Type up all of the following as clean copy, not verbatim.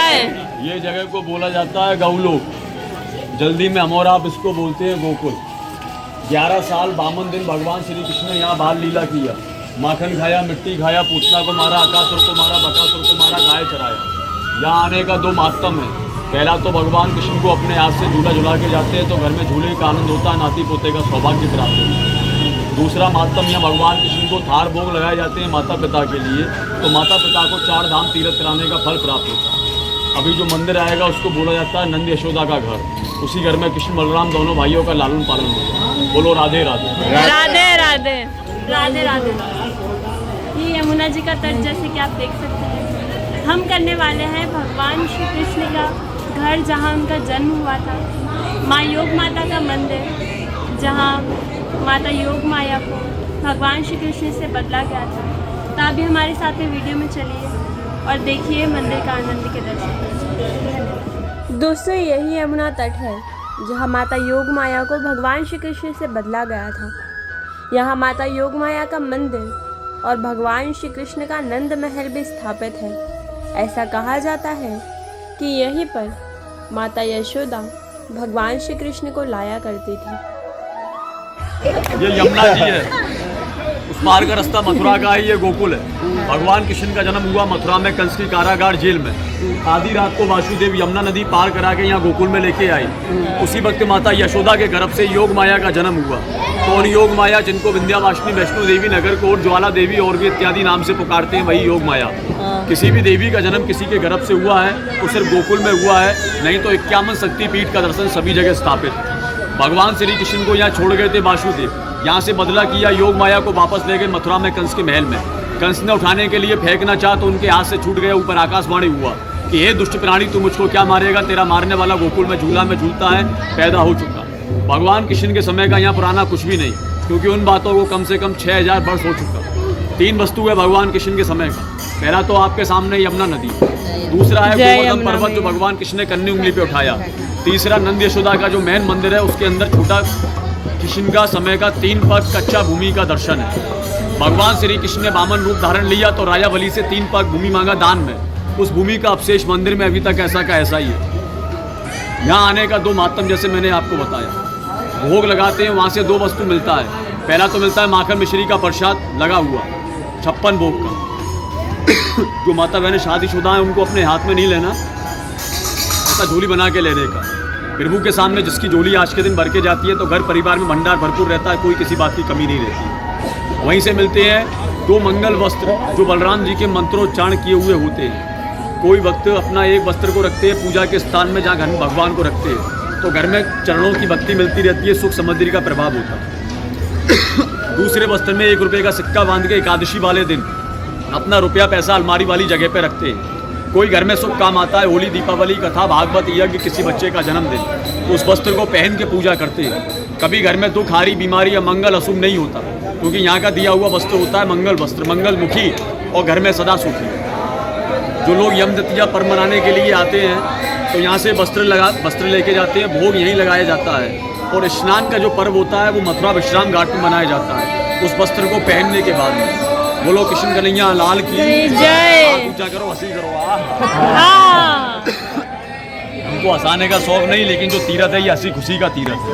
जय। ये जगह को बोला जाता है गौलोक, जल्दी में हम और आप इसको बोलते हैं गोकुल। 11 साल 52 दिन भगवान श्री कृष्ण ने यहाँ बाल लीला किया। माखन खाया, मिट्टी खाया, पूतना को मारा, अकासुर को मारा, बकासुर को मारा, गाय चराया। यहाँ आने का दो महात्म है। पहला तो भगवान कृष्ण को अपने हाथ से झूला झुला के जाते हैं तो घर में झूले का आनंद होता है, नाती पोते का सौभाग्य प्राप्त होता है। दूसरा महात्म यहाँ भगवान कृष्ण को थार भोग लगाए जाते हैं माता पिता के लिए, तो माता पिता को 4 धाम तीर्थ कराने का फल प्राप्त होता है। अभी जो मंदिर आएगा उसको बोला जाता है नंद यशोदा का घर। उसी घर में कृष्ण बलराम दोनों भाइयों का लालन पालन होता है। बोलो राधे राधे। राधे राधे। राधे राधे। ये यमुना जी का तट जैसे कि आप देख सकते हैं, हम करने वाले हैं भगवान श्री कृष्ण का घर जहाँ उनका जन्म हुआ था, माँ योग माता का मंदिर जहाँ माता योग माया को भगवान श्री कृष्ण से बदला गया था। तो अभी हमारे साथ में वीडियो में चलिए और देखिए मंदिर का आनंद के दर्शन। दोस्तों, यही यमुना तट है जहाँ माता योग माया को भगवान श्री कृष्ण से बदला गया था। यहाँ माता योग माया का मंदिर और भगवान श्री कृष्ण का नंद महल भी स्थापित है। ऐसा कहा जाता है कि यहीं पर माता यशोदा भगवान श्री कृष्ण को लाया करती थी। ये यमुना जी है, उस पार का रास्ता मथुरा का है, ये गोकुल है। भगवान कृष्ण का जन्म हुआ मथुरा में कंस की कारागार जेल में। आधी रात को वासुदेव यमुना नदी पार करा के यहाँ गोकुल में लेके आई। उसी वक्त माता यशोदा के गर्भ से योग माया का जन्म हुआ। कौन योग माया? जिनको विंध्यावासिनी वैष्णो देवी, नगर कोट, ज्वाला देवी और भी इत्यादि नाम से पुकारते हैं, वही योग माया। किसी भी देवी का जन्म किसी के गर्भ से हुआ है तो सिर्फ गोकुल में हुआ है, नहीं तो 51 शक्तिपीठ का दर्शन सभी जगह स्थापित है। भगवान श्री कृष्ण को यहाँ छोड़ गए थे वासुदेव, यहाँ से बदला किया, योग माया को वापस ले गए मथुरा में कंस के महल में। कंस ने उठाने के लिए फेंकना चाहा तो उनके हाथ से छूट गया। ऊपर आकाशवाणी हुआ कि हे दुष्ट प्राणी, तू मुझको क्या मारेगा? तेरा मारने वाला गोकुल में झूला में झूलता है, पैदा हो चुका। भगवान कृष्ण के समय का यहाँ पुराना कुछ भी नहीं, क्योंकि उन बातों को कम से कम 6000 वर्ष हो चुका। 3 वस्तु है भगवान कृष्ण के समय का। पहला तो आपके सामने यमुना नदी, दूसरा है गोवर्धन पर्वत जो भगवान कृष्ण ने कन्नी उंगली पे उठाया, तीसरा नंद यशोदा का जो मेन मंदिर है उसके अंदर छोटा कृष्ण का समय का 3 पग कच्चा भूमि का दर्शन है। भगवान श्री कृष्ण ने वामन रूप धारण लिया तो राजा बलि से 3 पग भूमि मांगा दान में। उस भूमि का अवशेष मंदिर में अभी तक ऐसा का ऐसा ही है। यहाँ आने का 2 महात्म जैसे मैंने आपको बताया। भोग लगाते हैं, वहाँ से 2 वस्तु मिलता है। पहला तो मिलता है माखन मिश्री का प्रसाद लगा हुआ 56 भोग का। जो माता बहनें शादीशुदा हैं उनको अपने हाथ में नहीं लेना, ऐसा झोली बना के लेने का। प्रभु के सामने जिसकी झोली आज के दिन भर के जाती है तो घर परिवार में भंडार भरपूर रहता है, कोई किसी बात की कमी नहीं रहती। वहीं से मिलते हैं 2 मंगल वस्त्र जो बलराम जी के मंत्रोच्चारण किए हुए होते हैं। कोई भक्त अपना एक वस्त्र को रखते हैं पूजा के स्थान में जहाँ घर में भगवान को रखते हैं, तो घर में चरणों की भक्ति मिलती रहती है, सुख समृद्धि का प्रभाव होता है। दूसरे वस्त्र में 1 रुपये का सिक्का बांध के एकादशी वाले दिन अपना रुपया पैसा अलमारी वाली जगह पे रखते हैं। कोई घर में शुभ काम आता है, होली, दीपावली, कथा, भागवत, यज्ञ, किसी बच्चे का जन्मदिन, तो उस वस्त्र को पहन के पूजा करते हैं। कभी घर में दुख, हारी, बीमारी या मंगल अशुभ नहीं होता, क्योंकि यहाँ का दिया हुआ वस्त्र होता है मंगल वस्त्र, मंगलमुखी और घर में सदा सुखी। जो लोग यम द्वितीया पर्व मनाने के लिए आते हैं तो यहाँ से वस्त्र लेके जाते हैं, भोग यहीं लगाया जाता है। और स्नान का जो पर्व होता है वो मथुरा विश्राम घाट में मनाया जाता है उस वस्त्र को पहनने के बाद में। बोलो कृष्ण कन्हैया लाल की जय। ऊंचा करो, हंसी करो। हमको हंसाने का शौक नहीं, लेकिन जो तीरथ है ये हंसी खुशी का तीरथ है।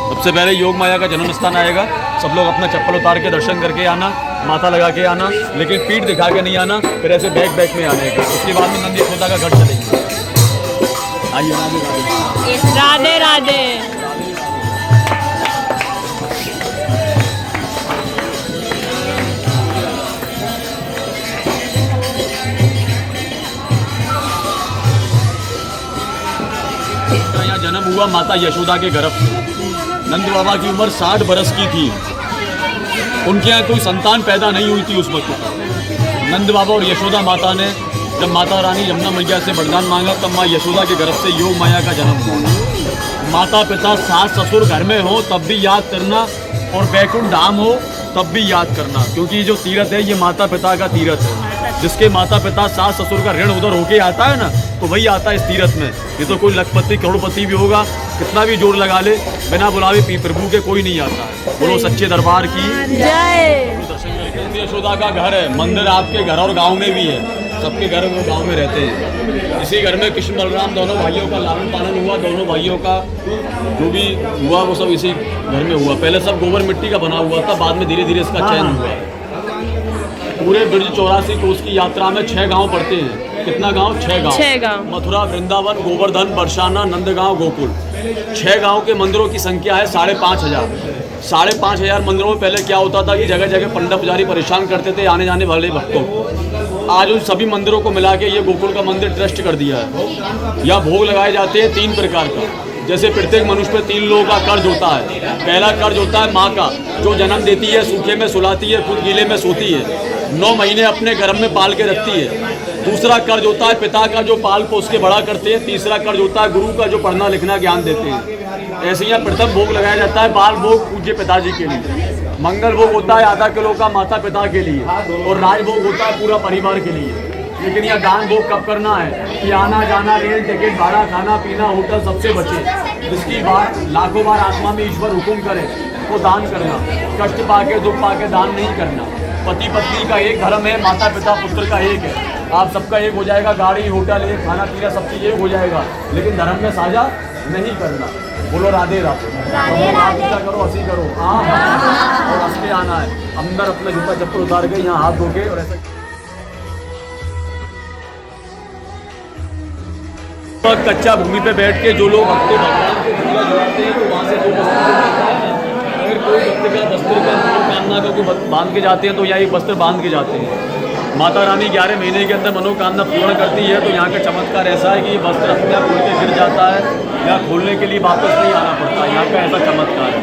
सबसे पहले योग माया का जन्म स्थान आएगा। सब लोग अपना चप्पल उतार के दर्शन करके आना, माथा लगा के आना, लेकिन पीठ दिखा के नहीं आना, फिर ऐसे बैक में आने का। उसके बाद में नंद यशोदा का घर चलेंगे। आइए राधे राधे। यहाँ जन्म हुआ माता यशोदा के गर्भ से। नंद बाबा की उम्र 60 बरस की थी। उनके यहाँ कोई संतान पैदा नहीं हुई थी उस वक्त। नंद बाबा और यशोदा माता ने जब माता रानी यमुना मैया से वरदान मांगा तब माँ यशोदा के गर्भ से योग माया का जन्म हुआ। माता पिता सास ससुर घर में हो तब भी याद करना, और बैकुंठ धाम हो तब भी याद करना, क्योंकि ये जो तीरथ है ये माता पिता का तीरथ है। जिसके माता पिता सास ससुर का ऋण उधर होके आता है ना, तो वही आता है इस तीरथ में। ये तो कोई लखपति करोड़पति भी होगा, कितना भी जोर लगा ले, बिना बुलावे प्रभु के कोई नहीं आता है। बोलो सच्चे दरबार की जय। यशोदा का घर है, मंदिर आपके घर और गांव में भी है। सबके घर वो गांव में रहते हैं। इसी घर में कृष्ण बलराम दोनों भाइयों का लालन पालन हुआ। दोनों भाइयों का जो भी हुआ वो सब इसी घर में हुआ। पहले सब गोबर मिट्टी का बना हुआ था, बाद में धीरे धीरे इसका चयन हुआ। पूरे ब्रज 84 कोस की यात्रा में 6 गांव पड़ते हैं। कितना गांव? 6 गांव। 6 गांव। मथुरा, वृंदावन, गोवर्धन, बरसाना, नंदगांव, गोकुल। 6 गांव के मंदिरों की संख्या है 5,500। 5,500 मंदिरों में पहले क्या होता था कि जगह जगह पंडित पुजारी परेशान करते थे आने जाने वाले भक्तों को। आज उन सभी मंदिरों को मिला के ये गोकुल का मंदिर ट्रस्ट कर दिया है। यहाँ भोग लगाए जाते हैं 3 प्रकार का। जैसे प्रत्येक मनुष्य पे 3 लोगों का कर्ज होता है। पहला कर्ज होता है माँ का, जो जन्म देती है, सूखे में सुलाती है, खुद गीले में सोती है, 9 महीने अपने गर्भ में पाल के रखती है। दूसरा कर्ज होता है पिता का, जो पाल पोस के बड़ा करते हैं। तीसरा कर्ज होता है गुरु का, जो पढ़ना लिखना ज्ञान देते हैं। ऐसे यहाँ प्रथम भोग लगाया जाता है बाल भोग पूज्य पिताजी के लिए। मंगल भोग होता है आधा किलो का माता पिता के लिए, और राज भोग होता है पूरा परिवार के लिए। लेकिन यह दान भोग कब करना है कि आना जाना, रेल टिकट भाड़ा, खाना पीना, होटल सबसे बचे। जिसकी बात लाखों बार आत्मा में ईश्वर हुक्म करे वो दान करना। कष्ट पाके दुख पाके दान नहीं करना। पति पत्नी का एक धर्म है, माता पिता पुत्र का एक है। आप सबका एक हो जाएगा, गाड़ी होटल एक, खाना पीना सब चीज़ एक हो जाएगा, लेकिन धर्म में साझा नहीं करना। बोलो राधे राधे। करो हंसी करो, हाँ और हंस के आना है। अंदर अपना जूता चप्पल उतार के यहाँ हाथ धो के और ऐसा कच्चा भूमि पे बैठ के जो लोग भक्ति भगवान को पूजा जुड़ाते हैं तो वहाँ से जो अगर कोई भक्त का वस्त्र का मनोकामना का कोई बांध के जाते हैं तो यहाँ एक वस्त्र बांध के जाते हैं। माता रानी 11 महीने के अंदर मनोकामना पूर्ण करती है। तो यहाँ का चमत्कार ऐसा है कि वस्त्र अपने आप खुल के गिर जाता है, यहाँ खोलने के लिए वापस नहीं आना पड़ता। यहाँ का ऐसा चमत्कार है।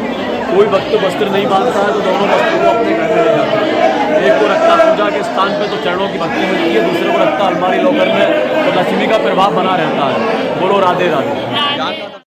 कोई भक्त वस्त्र नहीं बांधता है तो दोनों वस्त्र को अपने घर में ले जाता है। एक को रखता पूजा के स्थान पे तो चरणों की भक्ति मिलती है, दूसरे को रखता अलमारी लॉकर में तो लक्ष्मी का प्रभाव बना रहता है। बोलो राधे राधे।